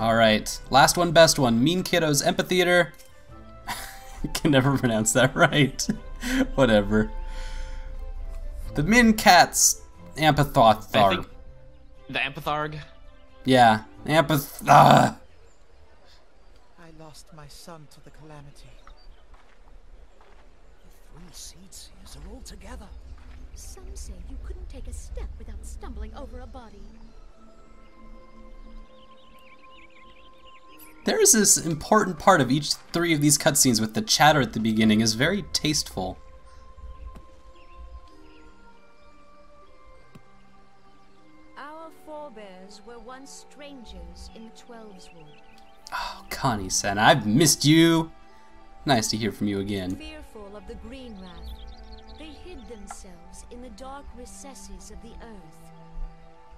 Alright, last one, best one. Mean Kiddo's Amphitheater. Can never pronounce that right. Whatever. The Min Cat's Amphitheater. I think the Amphitheater. Yeah, Amphitheater. I lost my son to the calamity. The 3 seed seers are all together. Some say you couldn't take a step without stumbling over a body. There is this important part of each 3 of these cutscenes with the chatter at the beginning is very tasteful. Our forebears were once strangers in the Twelveswood. Oh, Connie-san, I've missed you. Nice to hear from you again. Fearful of the green wrath, they hid themselves in the dark recesses of the earth.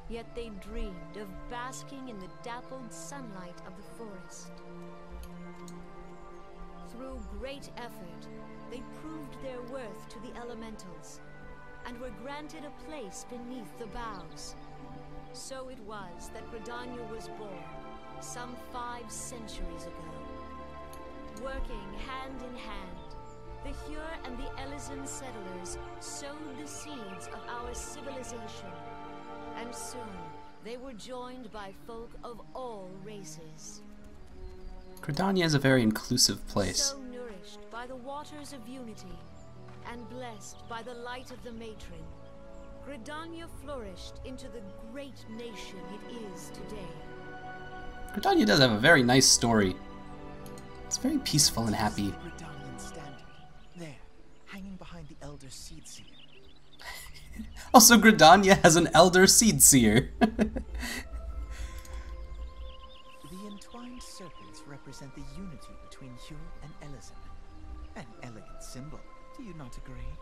Yet they dreamed of basking in the dappled sunlight of the forest. Through great effort, they proved their worth to the elementals, and were granted a place beneath the boughs. So it was that Gridania was born, some 5 centuries ago. Working hand in hand, the Hyur and the Elysian settlers sowed the seeds of our civilization. And soon, they were joined by folk of all races. Gridania is a very inclusive place. So nourished by the waters of unity, and blessed by the light of the matron, Gridania flourished into the great nation it is today. Gridania does have a very nice story. It's very peaceful and happy. Gridanian standard. There, hanging behind the elder seed seer. Also, Gridania has an elder seed seer. The entwined serpents represent the unity between Hyur and Elysian. An elegant symbol, do you not agree?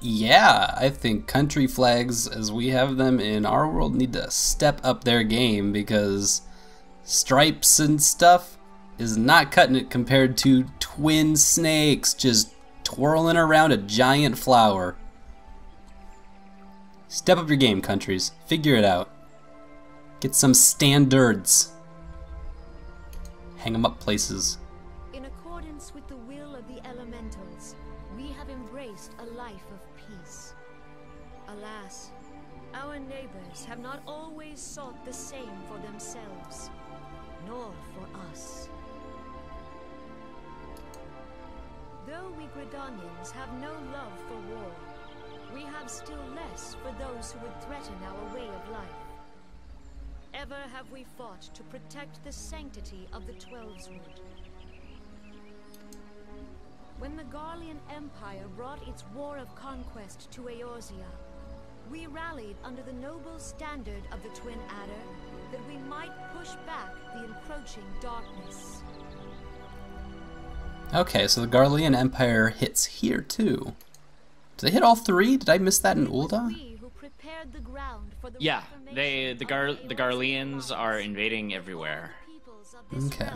Yeah, I think country flags as we have them in our world need to step up their game because stripes and stuff is not cutting it compared to twin snakes just twirling around a giant flower. Step up your game, countries. Figure it out. Get some standards. Hang them up places. In accordance with the will of the elementals, we have embraced a life of peace. Alas, our neighbors have not always sought the same for themselves, nor for us. Though we Gridanians have no love for war, we have still less for those who would threaten our way of life. Ever have we fought to protect the sanctity of the Twelveswood. When the Garlean Empire brought its war of conquest to Eorzea, we rallied under the noble standard of the Twin Adder that we might push back the encroaching darkness. Okay, so the Garlean Empire hits here too. Did they hit all 3? Did I miss that in Ul'dah? Yeah, the Garleans are invading everywhere. Okay.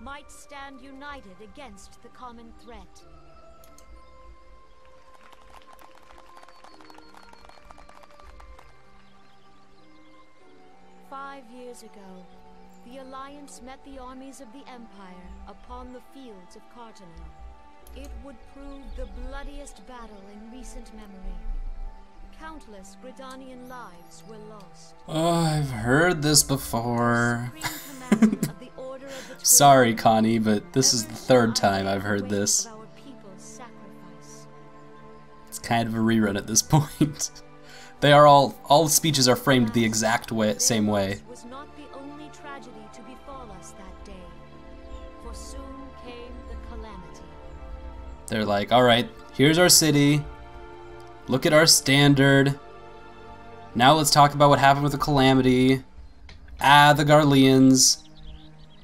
Might stand united against the common threat. "5 years ago, the Alliance met the armies of the Empire upon the fields of Cartanel. It would prove the bloodiest battle in recent memory. Countless Gridanian lives were lost. Oh, I've heard this before. Sorry, Connie, but this is the 3rd time I've heard this. It's kind of a rerun at this point. They are all speeches are framed the exact same way. Was not the only tragedy to befall us that day, for soon came the calamity. They're like, alright, here's our city. Look at our standard. Now let's talk about what happened with the calamity. Ah, the Garleans.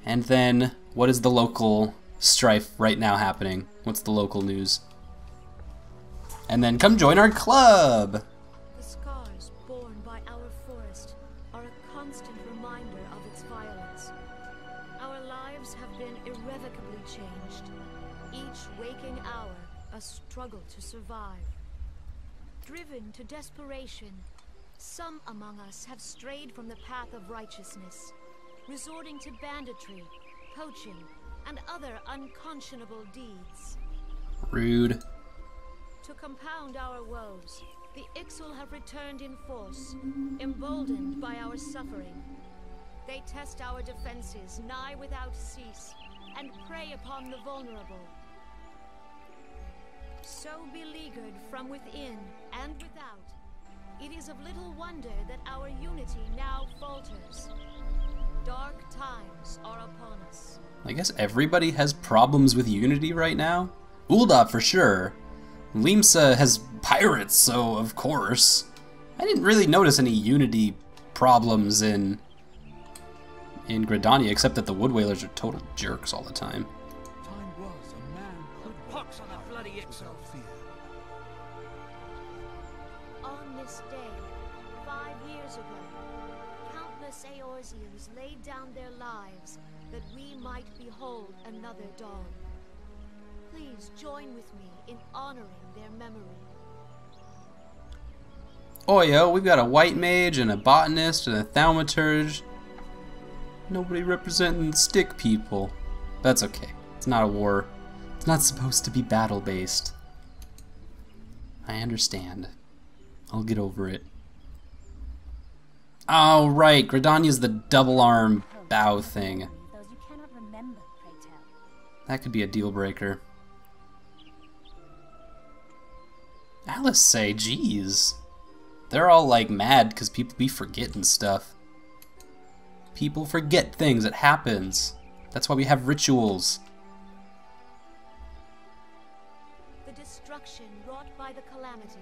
And then, what is the local strife right now happening? What's the local news? And then come join our club! The scars borne by our forest are a constant reminder of its violence. Our lives have been irrevocably changed. Each waking hour, a struggle to survive. Driven to desperation, some among us have strayed from the path of righteousness. resorting to banditry, poaching, and other unconscionable deeds. Rude. To compound our woes, the Ixal have returned in force, emboldened by our suffering. They test our defenses nigh without cease, and prey upon the vulnerable. So beleaguered from within and without, it is of little wonder that our unity now falters. Dark times are upon us. I guess everybody has problems with Unity right now. Ul'dah for sure. Limsa has pirates, so of course. I didn't really notice any Unity problems in Gridania, except that the Wood Whalers are total jerks all the time. Time was a man put pox on that bloody Ixal. On this day, 5 years ago, countless Eorzeans laid down their lives that we might behold another dawn. Please join with me in honoring their memory. Oh yo, we've got a white mage and a botanist and a thaumaturge. Nobody representing the stick people. That's okay. It's not a war. It's not supposed to be battle-based. I understand. I'll get over it. Oh, right. Gridania's the double arm bow thing. Those you cannot remember, pray tell. That could be a deal breaker. Alice say, geez. They're all like mad because people be forgetting stuff. People forget things. It happens. That's why we have rituals. The destruction wrought by the calamity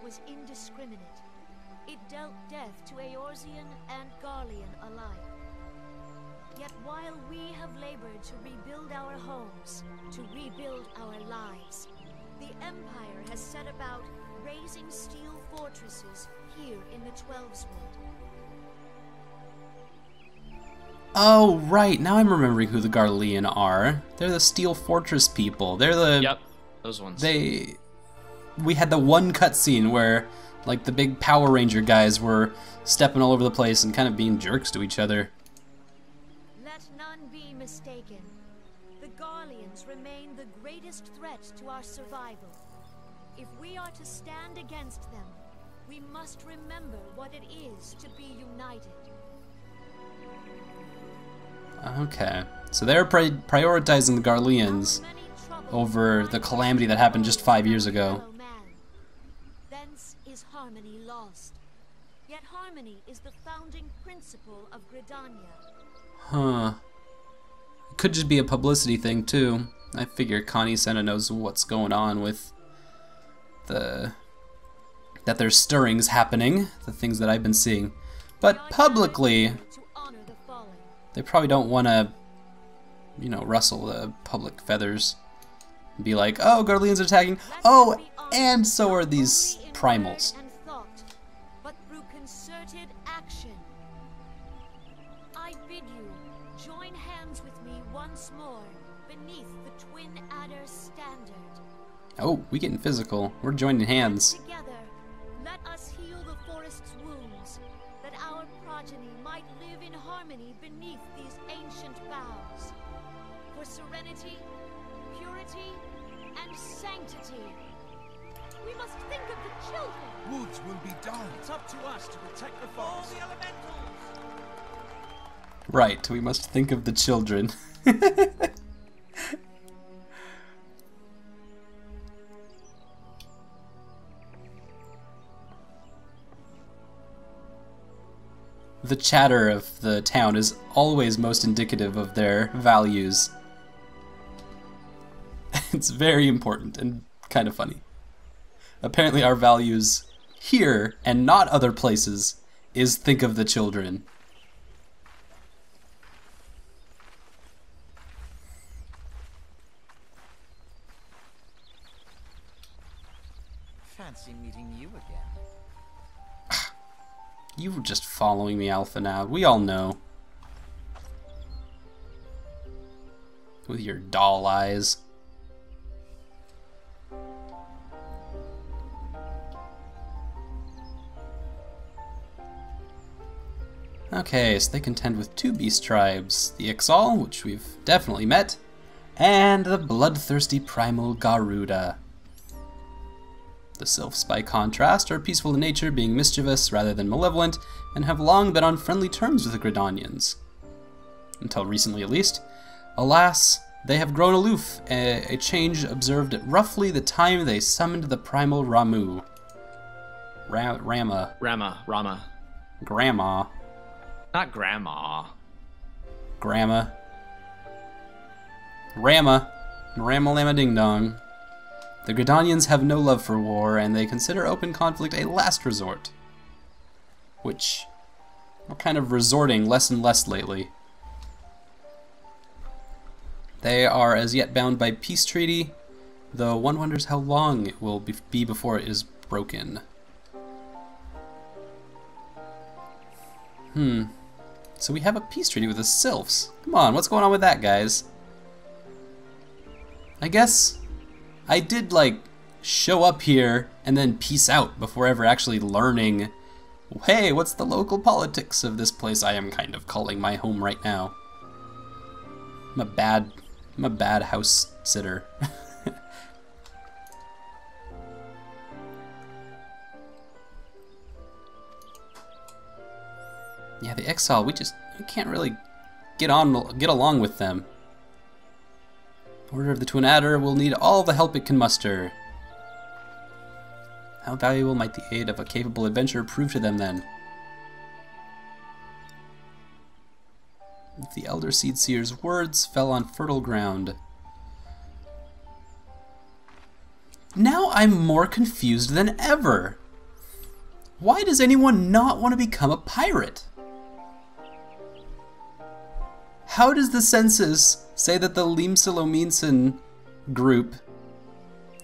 was indiscriminate. It dealt death to Eorzean and Garlean alike. Yet while we have labored to rebuild our homes, to rebuild our lives, the Empire has set about raising steel fortresses here in the Twelveswood. Oh, right. Now I'm remembering who the Garlean are. They're the Steel Fortress people. They're the... Yep, those ones. We had the one cutscene where, like, the big Power Ranger guys were stepping all over the place and kind of being jerks to each other. Let none be mistaken. The Garleans remain the greatest threat to our survival. If we are to stand against them, we must remember what it is to be united. Okay. So they're prioritizing the Garleans over the calamity that happened just 5 years ago. Thence is harmony lost. Yet harmony is the founding principle of Gridania. Huh. It could just be a publicity thing, too. I figure Connie Senna knows what's going on with that there's stirrings happening, the things that I've been seeing. But publicly, they probably don't want to, you know, rustle the public feathers and be like, oh, Garlean's attacking. Oh, and so are these primals. But through concerted action. I bid you join hands with me once more beneath the Twin Adder's standard. Oh, we getting physical. We're joining hands. Together, let us heal the forest's wounds, that our progeny might live in harmony beneath these ancient boughs. For serenity, purity, and sanctity. We must think of the children. Woods will be done. It's up to us to protect the forest. All the elementals. Right, we must think of the children. The chatter of the town is always most indicative of their values. It's very important and kind of funny. Apparently our values here, and not other places, is think of the children. Fancy meeting you again. You were just following me, Alpha, now. We all know. With your doll eyes. Okay, so they contend with 2 beast tribes, the Ixal, which we've definitely met, and the bloodthirsty primal Garuda. The Sylphs, by contrast, are peaceful in nature, being mischievous rather than malevolent, and have long been on friendly terms with the Gridanians. Until recently at least. Alas, they have grown aloof, a change observed at roughly the time they summoned the primal Ramu. Rama. Grandma. Not grandma. Grandma. Rama. Rama Lama Ding Dong. The Gridanians have no love for war, and they consider open conflict a last resort. Which we're kind of resorting less and less lately. They are as yet bound by peace treaty, though one wonders how long it will be before it is broken. So we have a peace treaty with the Sylphs. Come on, what's going on with that, guys? I guess I did, like, show up here and then peace out before ever actually learning, hey, what's the local politics of this place I am kind of calling my home right now. I'm a bad house sitter. Yeah, the Exile, we can't really get along with them. Order of the Twin Adder will need all the help it can muster. How valuable might the aid of a capable adventurer prove to them then? If the Elder Seedseer's words fell on fertile ground. Now I'm more confused than ever. Why does anyone not want to become a pirate? How does the census say that the Limsilominsen group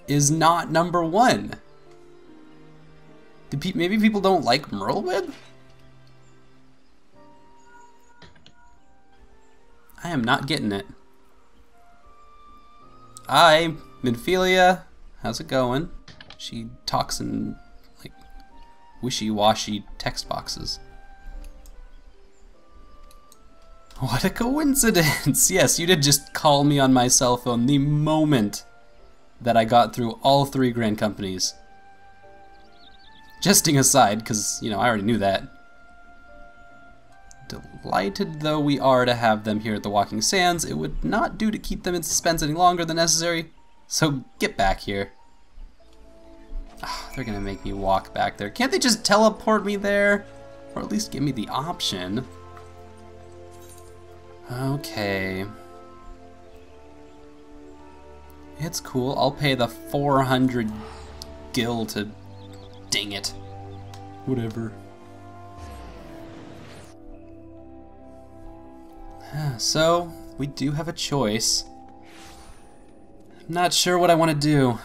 is not number 1? Maybe people don't like Merlewib? I am not getting it. Hi, Minphilia. How's it going? She talks in, like, wishy-washy text boxes. What a coincidence! Yes, you did just call me on my cell phone the moment that I got through all 3 Grand Companies. Jesting aside, because, you know, I already knew that. Delighted though we are to have them here at the Walking Sands, it would not do to keep them in suspense any longer than necessary, so get back here. Oh, they're gonna make me walk back there. Can't they just teleport me there? Or at least give me the option. Okay. It's cool. I'll pay the 400 gil to... Dang it. Whatever. So, we do have a choice. Not sure what I want to do.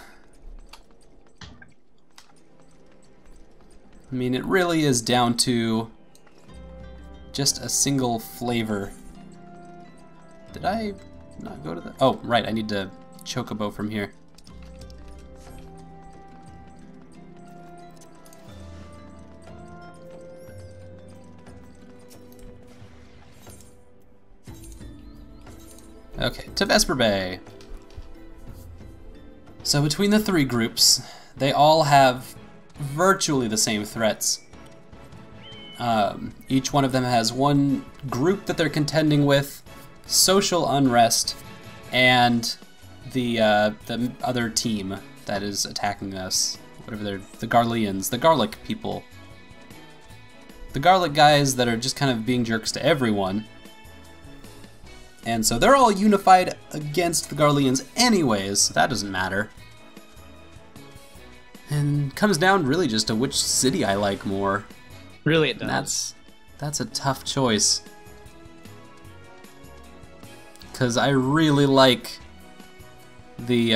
I mean, it really is down to just a single flavor. Did I not go to the... Oh, right, I need to chocobo from here. Okay, to Vesper Bay. So between the 3 groups, they all have virtually the same threats. Each one of them has one group that they're contending with, social unrest, and the other team that is attacking us. Whatever they're, the Garleans, the garlic people. The garlic guys that are just kind of being jerks to everyone. And so they're all unified against the Garleans anyways, so that doesn't matter. And comes down really just to which city I like more. Really it And does. that's a tough choice. Because I really like the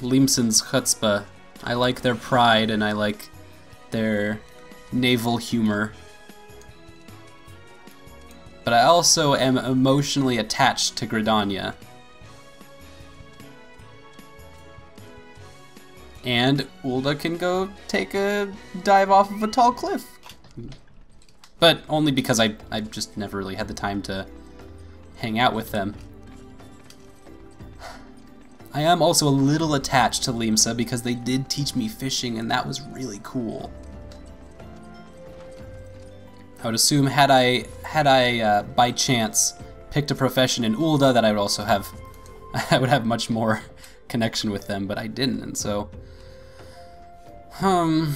Limsen's chutzpah. I like their pride and I like their naval humor. But I also am emotionally attached to Gridania. And Ulda can go take a dive off of a tall cliff. But only because I just never really had the time to hang out with them. I am also a little attached to Limsa because they did teach me fishing, and that was really cool. I would assume had I by chance picked a profession in Ul'dah that I would also have I would have much more connection with them, but I didn't, and so I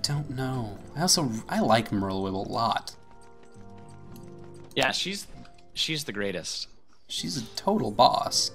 don't know. I like Merlwyb a lot. Yeah, she's the greatest. She's a total boss.